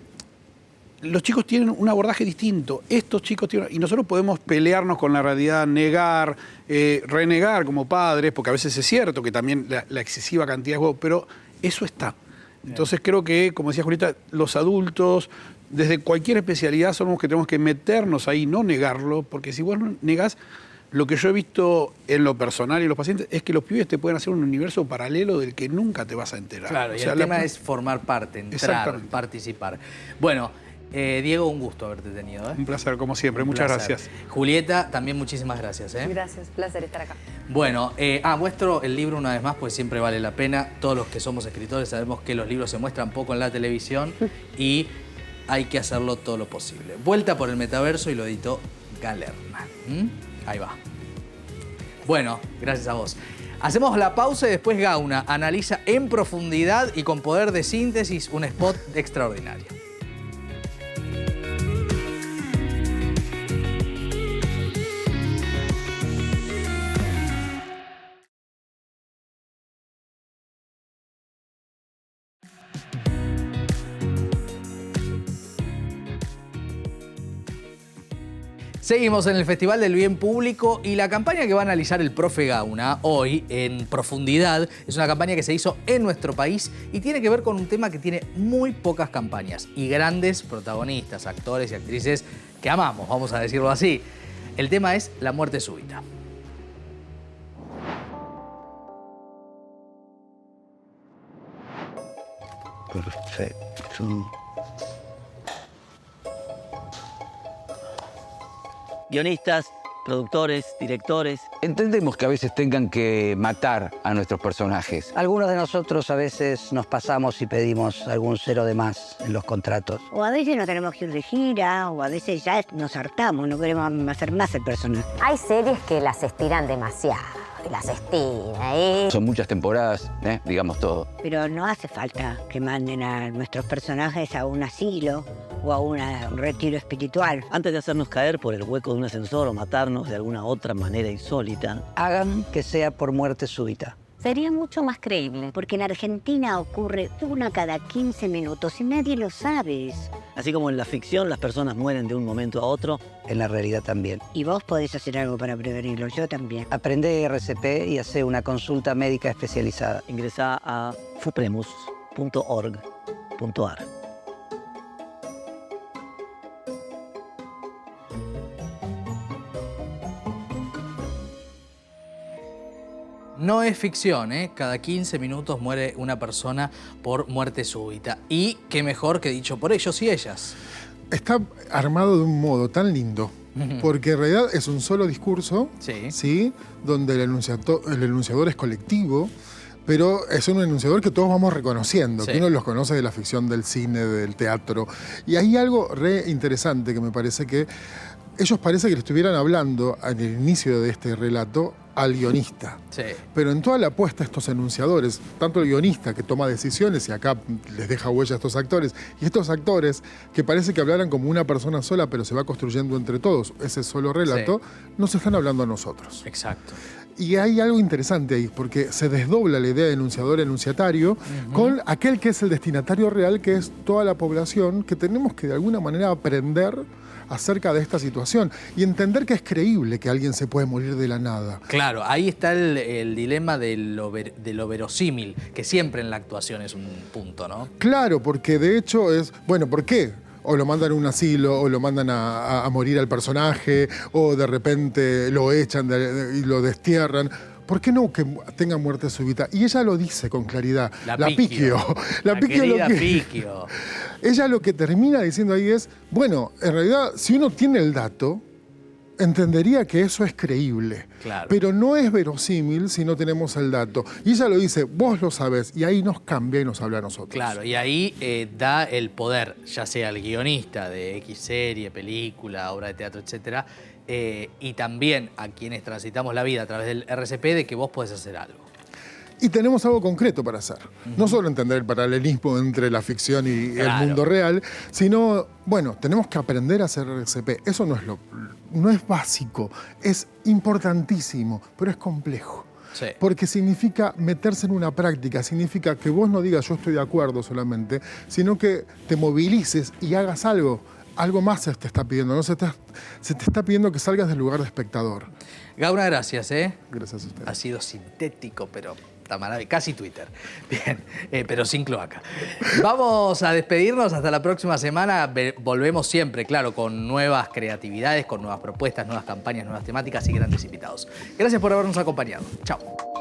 Speaker 4: los chicos tienen un abordaje distinto. Estos chicos tienen... Y nosotros podemos pelearnos con la realidad, negar, renegar como padres, porque a veces es cierto que también la excesiva cantidad de juegos, pero eso está. Entonces creo que, como decía Julieta, los adultos, desde cualquier especialidad, somos los que tenemos que meternos ahí, no negarlo, porque si vos negás... Lo que yo he visto en lo personal y en los pacientes es que los pibes te pueden hacer un universo paralelo del que nunca te vas a enterar.
Speaker 1: Claro,
Speaker 4: O
Speaker 1: y
Speaker 4: sea,
Speaker 1: el tema es formar parte, entrar,
Speaker 4: Exactamente.
Speaker 1: participar. Bueno, Diego, un gusto haberte tenido.
Speaker 4: Un placer, como siempre.
Speaker 1: Un
Speaker 4: Muchas
Speaker 1: placer.
Speaker 4: gracias.
Speaker 1: Julieta, también muchísimas gracias.
Speaker 15: Gracias, placer estar acá.
Speaker 1: Bueno, muestro el libro una vez más, pues siempre vale la pena. Todos los que somos escritores sabemos que los libros se muestran poco en la televisión y hay que hacerlo todo lo posible. Vuelta por el metaverso y lo editó Galerna. Ahí va. Bueno, gracias a vos. Hacemos la pausa y después Gauna analiza en profundidad y con poder de síntesis un spot extraordinario. Seguimos en el Festival del Bien Público y la campaña que va a analizar el profe Gauna hoy en profundidad es una campaña que se hizo en nuestro país y tiene que ver con un tema que tiene muy pocas campañas y grandes protagonistas, actores y actrices que amamos, vamos a decirlo así. El tema es la muerte súbita.
Speaker 2: Perfecto. Guionistas, productores, directores.
Speaker 3: Entendemos que a veces tengan que matar a nuestros personajes.
Speaker 5: Algunos de nosotros a veces nos pasamos y pedimos algún cero de más en los contratos.
Speaker 6: O a veces no tenemos que ir de gira, o a veces ya nos hartamos, no queremos hacer más el personaje.
Speaker 7: Hay series que las estiran demasiado, las estiran.
Speaker 3: Son muchas temporadas, digamos todo.
Speaker 6: Pero no hace falta que manden a nuestros personajes a un asilo o a un retiro espiritual.
Speaker 2: Antes de hacernos caer por el hueco de un ascensor o matarnos de alguna otra manera insólita,
Speaker 5: hagan que sea por muerte súbita.
Speaker 6: Sería mucho más creíble, porque en Argentina ocurre una cada 15 minutos y nadie lo sabe.
Speaker 2: Así como en la ficción las personas mueren de un momento a otro,
Speaker 5: en la realidad también.
Speaker 6: Y vos podés hacer algo para prevenirlo, yo también.
Speaker 5: Aprende RCP y hace una consulta médica especializada.
Speaker 2: Ingresá a fupremus.org.ar.
Speaker 1: No es ficción, cada 15 minutos muere una persona por muerte súbita. Y qué mejor que dicho por ellos y ellas.
Speaker 8: Está armado de un modo tan lindo, porque en realidad es un solo discurso, ¿sí? Donde el enunciador es colectivo, pero es un enunciador que todos vamos reconociendo, que uno los conoce de la ficción, del cine, del teatro. Y hay algo re interesante que me parece que ellos parece que le estuvieran hablando en el inicio de este relato al guionista. Pero en toda la apuesta estos enunciadores, tanto el guionista que toma decisiones y acá les deja huella a estos actores, y estos actores que parece que hablaran como una persona sola, pero se va construyendo entre todos ese solo relato, nos están hablando a nosotros.
Speaker 1: Exacto.
Speaker 8: Y hay algo interesante ahí, porque se desdobla la idea de enunciador-enunciatario con aquel que es el destinatario real, que es toda la población, que tenemos que de alguna manera aprender acerca de esta situación y entender que es creíble que alguien se puede morir de la nada.
Speaker 1: Claro, ahí está el dilema de lo verosímil, que siempre en la actuación es un punto, ¿no?
Speaker 8: Claro, porque de hecho es, bueno, ¿por qué? O lo mandan a un asilo, o lo mandan a morir al personaje, o de repente lo echan y lo destierran. ¿por qué no que tenga muerte súbita? Y ella lo dice con claridad.
Speaker 1: La Piquio.
Speaker 8: La
Speaker 1: querida Piquio.
Speaker 8: Ella lo que termina diciendo ahí es, bueno, en realidad, si uno tiene el dato, entendería que eso es creíble.
Speaker 1: Claro.
Speaker 8: Pero no es verosímil si no tenemos el dato. Y ella lo dice, vos lo sabés, y ahí nos cambia y nos habla a nosotros.
Speaker 1: Claro, y ahí da el poder, ya sea al guionista de X serie, película, obra de teatro, etcétera, y también a quienes transitamos la vida a través del RCP, de que vos podés hacer algo.
Speaker 8: Y tenemos algo concreto para hacer. No solo entender el paralelismo entre la ficción y el mundo real, sino, bueno, tenemos que aprender a hacer RCP. Eso no es básico, es importantísimo, pero es complejo.
Speaker 1: Sí.
Speaker 8: Porque significa meterse en una práctica, significa que vos no digas yo estoy de acuerdo solamente, sino que te movilices y hagas algo. Algo más se te está pidiendo, ¿no? Se te está pidiendo que salgas del lugar de espectador.
Speaker 1: Gauna, gracias,
Speaker 8: Gracias a usted.
Speaker 1: Ha sido sintético, pero está maravilloso. Casi Twitter. Bien, pero sin cloaca. Vamos a despedirnos hasta la próxima semana. Volvemos siempre, claro, con nuevas creatividades, con nuevas propuestas, nuevas campañas, nuevas temáticas y grandes invitados. Gracias por habernos acompañado. Chao.